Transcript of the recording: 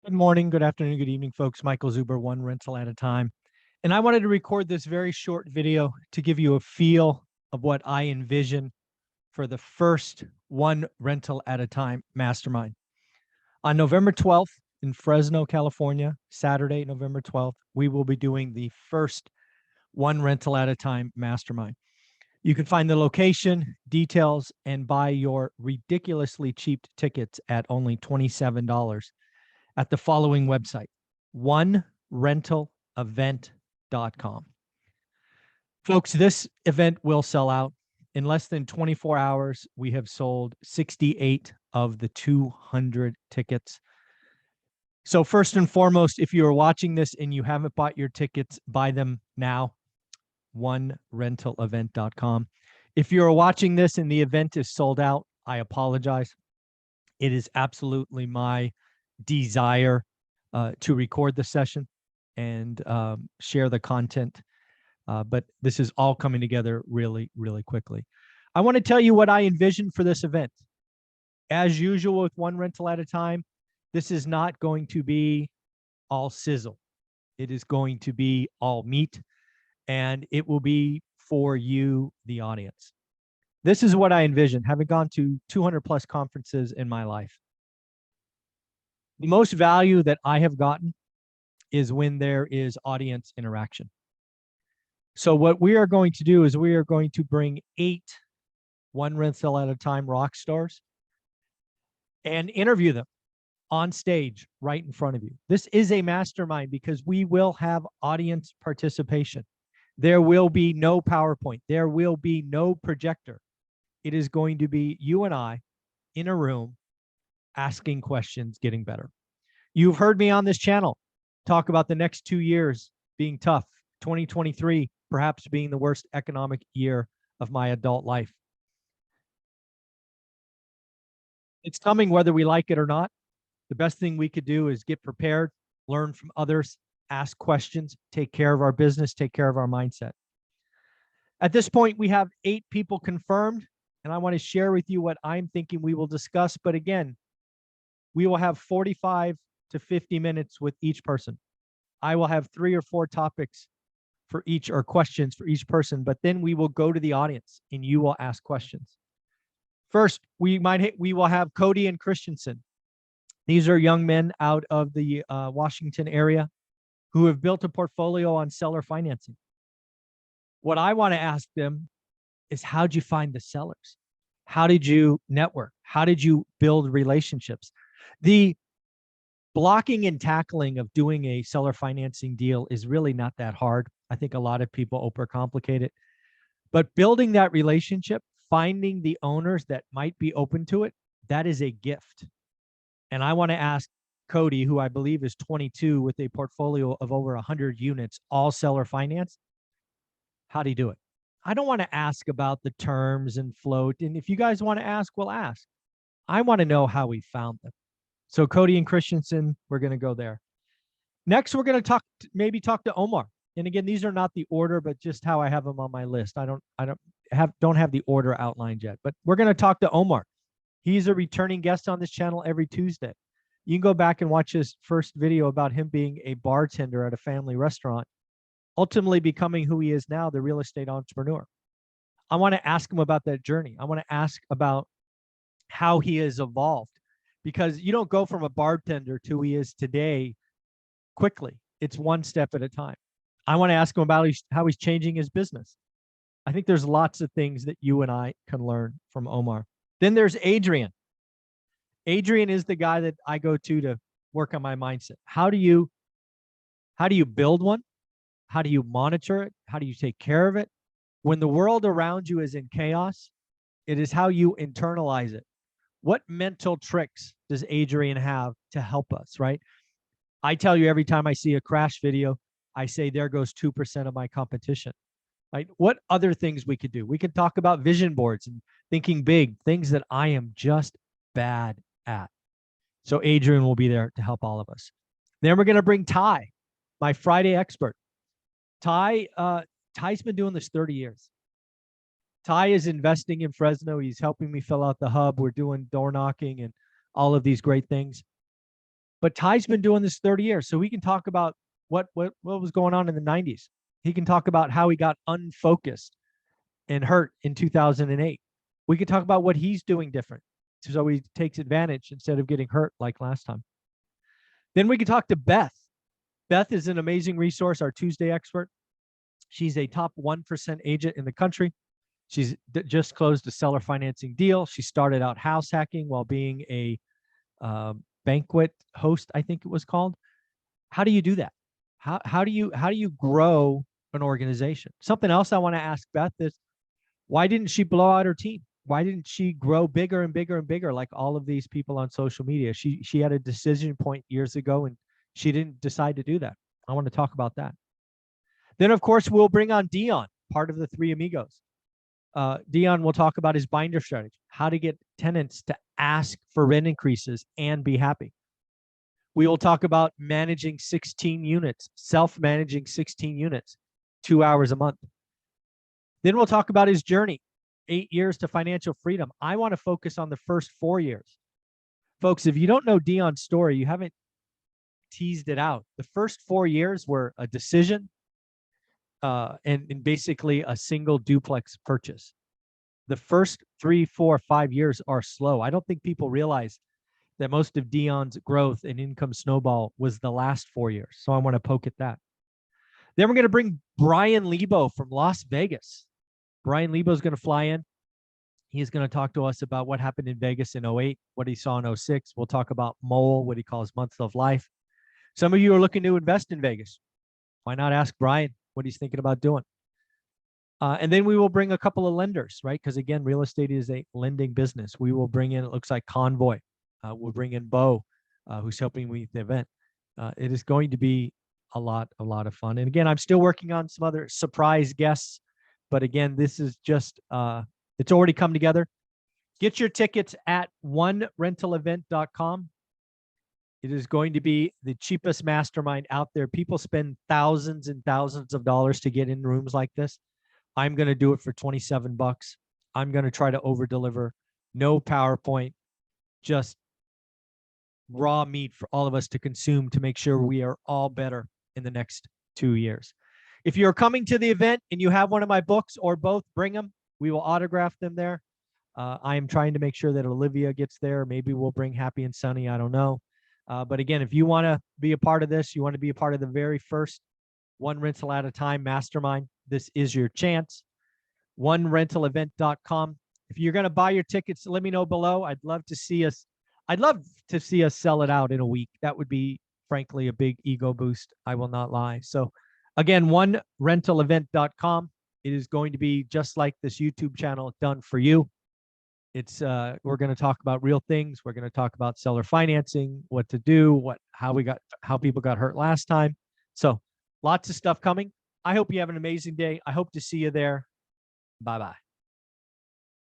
Good morning, good afternoon, good evening, folks. Michael Zuber, one rental at a time. And I wanted to record this very short video to give you a feel of what I envision for the first one rental at a time mastermind. On November 12th in Fresno, California, Saturday, November 12th, we will be doing the first one rental at a time mastermind. You can find the location, details, and buy your ridiculously cheap tickets at only $27 at the following website, onerentalevent.com. Folks, this event will sell out. In less than 24 hours, we have sold 68 of the 200 tickets. So first and foremost, if you are watching this and you haven't bought your tickets, buy them now, onerentalevent.com. If you're watching this and the event is sold out, I apologize. It is absolutely my desire to record the session and share the content. But this is all coming together really, really quickly. I want to tell you what I envision for this event. As usual with one rental at a time, this is not going to be all sizzle. It is going to be all meat, and it will be for you, the audience. This is what I envision, having gone to 200 plus conferences in my life. The most value that I have gotten is when there is audience interaction. So what we are going to do is we are going to bring 8 one rental at a time rock stars and interview them on stage right in front of you. This is a mastermind because we will have audience participation. There will be no PowerPoint. There will be no projector. It is going to be you and I in a room asking questions, getting better. You've heard me on this channel talk about the next 2 years being tough, 2023 perhaps being the worst economic year of my adult life. It's coming whether we like it or not. The best thing we could do is get prepared, learn from others, ask questions, take care of our business, take care of our mindset. At this point, we have 8 people confirmed, and I want to share with you what I'm thinking we will discuss. But again, we will have 45 to 50 minutes with each person. I will have 3 or 4 topics for each, or questions for each person, but then we will go to the audience and you will ask questions. First, we will have Cody and Christensen. These are young men out of the Washington area who have built a portfolio on seller financing. What I want to ask them is, how'd you find the sellers? How did you network? How did you build relationships? The blocking and tackling of doing a seller financing deal is really not that hard. I think a lot of people overcomplicate it. But building that relationship, finding the owners that might be open to it, that is a gift. And I want to ask Cody, who I believe is 22 with a portfolio of over 100 units, all seller finance, how do you do it? I don't want to ask about the terms and float. And if you guys want to ask, we'll ask. I want to know how we found them. So Cody and Christensen, we're going to go there. Next, we're going to maybe talk to Omar. And again, these are not the order, but just how I have them on my list. I don't have the order outlined yet, but we're going to talk to Omar. He's a returning guest on this channel every Tuesday. You can go back and watch his first video about him being a bartender at a family restaurant, ultimately becoming who he is now, the real estate entrepreneur. I want to ask him about that journey. I want to ask about how he has evolved, because you don't go from a bartender to who he is today quickly. It's one step at a time. I want to ask him about how he's changing his business. I think there's lots of things that you and I can learn from Omar. Then there's Adrian. Adrian is the guy that I go to work on my mindset. How do you build one? How do you monitor it? How do you take care of it? When the world around you is in chaos, it is how you internalize it. What mental tricks does Adrian have to help us, right? I tell you, every time I see a crash video, I say, there goes 2% of my competition, right? What other things we could do? We could talk about vision boards and thinking big, things that I am just bad at. So Adrian will be there to help all of us. Then we're going to bring Ty, my Friday expert. Ty's been doing this 30 years. Ty is investing in Fresno. He's helping me fill out the hub. We're doing door knocking and all of these great things. But Ty's been doing this 30 years. So we can talk about what was going on in the 90s. He can talk about how he got unfocused and hurt in 2008. We could talk about what he's doing different, so he takes advantage instead of getting hurt like last time. Then we could talk to Beth. Beth is an amazing resource, our Tuesday expert. She's a top 1% agent in the country. She's just closed a seller financing deal. She started out house hacking while being a banquet host, I think it was called. How do you do that? How do you grow an organization? Something else I want to ask Beth is, why didn't she blow out her team? Why didn't she grow bigger and bigger and bigger like all of these people on social media? She had a decision point years ago and she didn't decide to do that. I want to talk about that. Then, of course, we'll bring on Dion, part of the Three Amigos. Dion will talk about his binder strategy, how to get tenants to ask for rent increases and be happy. We will talk about managing 16 units, self-managing 16 units, 2 hours a month. Then we'll talk about his journey, 8 years to financial freedom. I want to focus on the first 4 years. Folks, if you don't know Dion's story, you haven't teased it out. The first 4 years were a decision and basically a single duplex purchase. The first 3, 4, 5 years are slow. I don't think people realize that most of Dion's growth and income snowball was the last 4 years. So I want to poke at that. Then we're going to bring Brian Lebo from Las Vegas. Brian Lebo is going to fly in. He's going to talk to us about what happened in Vegas in 08, what he saw in 06. We'll talk about Mole, what he calls months of life. Some of you are looking to invest in Vegas. Why not ask Brian what he's thinking about doing? And then we will bring a couple of lenders, right? Because again, real estate is a lending business. We will bring in, it looks like Convoy. We'll bring in Bo, who's helping me with the event. It is going to be a lot of fun. And again, I'm still working on some other surprise guests. But again, this is just, it's already come together. Get your tickets at onerentalevent.com. It is going to be the cheapest mastermind out there. People spend thousands and thousands of dollars to get in rooms like this. I'm going to do it for 27 bucks. I'm going to try to over deliver. No PowerPoint, just raw meat for all of us to consume to make sure we are all better in the next 2 years. If you're coming to the event and you have one of my books or both, bring them. We will autograph them there. I am trying to make sure that Olivia gets there. Maybe we'll bring Happy and Sunny. I don't know. But again, if you want to be a part of this, you want to be a part of the very first One Rental at a Time Mastermind, this is your chance. onerentalevent.com. If you're going to buy your tickets, let me know below. I'd love to see us sell it out in a week. That would be, frankly, a big ego boost. I will not lie. So again, onerentalevent.com. It is going to be just like this YouTube channel done for you. It's we're going to talk about real things. We're going to talk about seller financing, what to do, how people got hurt last time. So lots of stuff coming. I hope you have an amazing day. I hope to see you there. Bye-bye.